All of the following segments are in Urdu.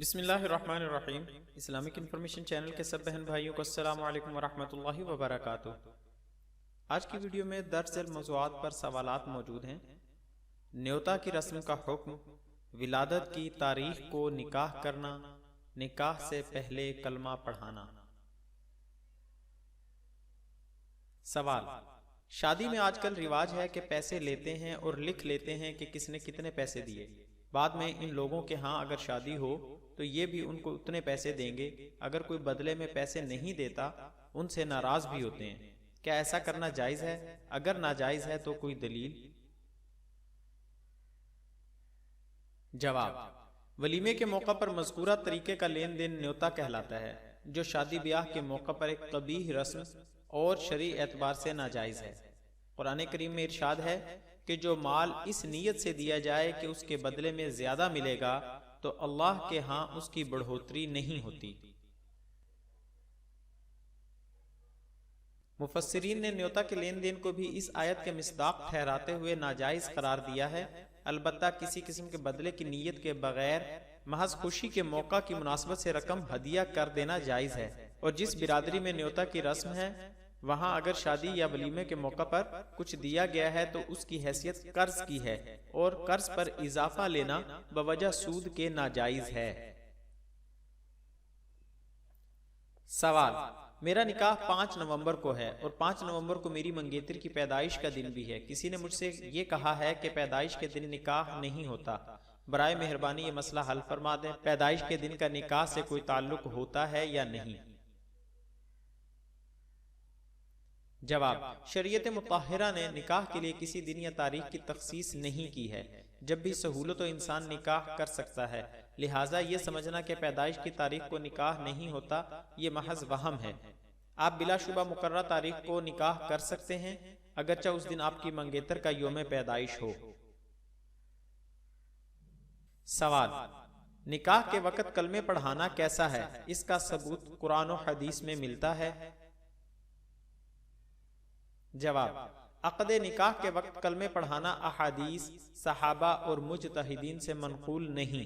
بسم اللہ الرحمن الرحیم۔ اسلامک انفارمیشن چینل کے سب بہن بھائیوں کو السلام علیکم ورحمۃ اللہ وبرکاتہ۔ آج کی ویڈیو میں درج ذیل موضوعات پر سوالات موجود ہیں۔ نیوتا کی رسم کا حکم، ولادت کی تاریخ کو نکاح کرنا، نکاح سے پہلے کلمہ پڑھانا۔ سوال: شادی میں آج کل رواج ہے کہ پیسے لیتے ہیں اور لکھ لیتے ہیں کہ کس نے کتنے پیسے دیے۔ بعد میں ان لوگوں کے ہاں اگر شادی ہو تو یہ بھی ان کو اتنے پیسے دیں گے۔ اگر کوئی بدلے میں پیسے نہیں دیتا ان سے ناراض بھی ہوتے ہیں۔ کیا ایسا کرنا جائز ہے؟ اگر ناجائز ہے تو کوئی دلیل؟ جواب: ولیمے کے موقع پر مذکورہ طریقے کا لین دین نیوتا کہلاتا ہے، جو شادی بیاہ کے موقع پر ایک قبیح رسم اور شرعی اعتبار سے ناجائز ہے۔ قرآن کریم میں ارشاد ہے کہ جو مال اس نیت سے دیا جائے کہ اس کے بدلے میں زیادہ ملے گا تو اللہ کے ہاں اس کی بڑھوتری نہیں ہوتی۔ مفسرین نے نیوتا کے لین دین کو بھی اس آیت کے مصداق ٹھہراتے ہوئے ناجائز قرار دیا ہے، البتہ کسی قسم کے بدلے کی نیت کے بغیر محض خوشی کے موقع کی مناسبت سے رقم ہدیہ کر دینا جائز ہے۔ اور جس برادری میں نیوتا کی رسم ہے وہاں اگر شادی یا ولیمے کے موقع پر کچھ دیا گیا ہے تو اس کی حیثیت قرض کی ہے، اور قرض پر اضافہ لینا بوجہ سود کے ناجائز ہے۔ سوال: میرا نکاح 5 نومبر کو ہے اور 5 نومبر کو میری منگیتر کی پیدائش کا دن بھی ہے۔ کسی نے مجھ سے یہ کہا ہے کہ پیدائش کے دن نکاح نہیں ہوتا، برائے مہربانی یہ مسئلہ حل فرما دیں۔ پیدائش کے دن کا نکاح سے کوئی تعلق ہوتا ہے یا نہیں؟ جواب: شریعت مطہرہ نے نکاح کے لیے کسی دن یا تاریخ کی تخصیص نہیں کی ہے۔ جب بھی سہولت ہو انسان نکاح کر سکتا ہے، لہٰذا یہ سمجھنا کہ پیدائش کی تاریخ کو نکاح نہیں ہوتا یہ محض وہم ہے۔ آپ بلا شبہ مقررہ تاریخ کو نکاح کر سکتے ہیں، اگرچہ اس دن آپ کی منگیتر کا یوم پیدائش ہو۔ سوال: نکاح کے وقت کلمے پڑھانا کیسا ہے؟ اس کا ثبوت قرآن و حدیث میں ملتا ہے؟ جواب: عقد نکاح کے وقت کلمے پڑھانا احادیث، صحابہ اور مجتہدین سے منقول نہیں۔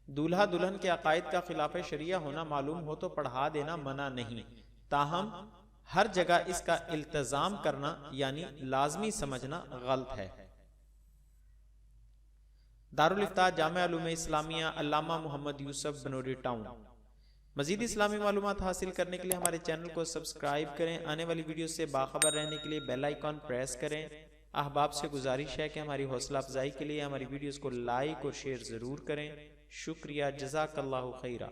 دولہا دلہن کے عقائد کا خلاف شریعہ ہونا معلوم ہو تو پڑھا دینا منع نہیں، تاہم ہر جگہ اس کا التزام کرنا یعنی لازمی سمجھنا غلط ہے۔ دارالافتاء جامع علوم اسلامیہ، علامہ محمد یوسف، بنوری ٹاؤن۔ مزید اسلامی معلومات حاصل کرنے کے لیے ہمارے چینل کو سبسکرائب کریں۔ آنے والی ویڈیو سے باخبر رہنے کے لیے بیل آئیکن پریس کریں۔ احباب سے گزارش ہے کہ ہماری حوصلہ افزائی کے لیے ہماری ویڈیوز کو لائک اور شیئر ضرور کریں۔ شکریہ، جزاک اللہ خیرہ۔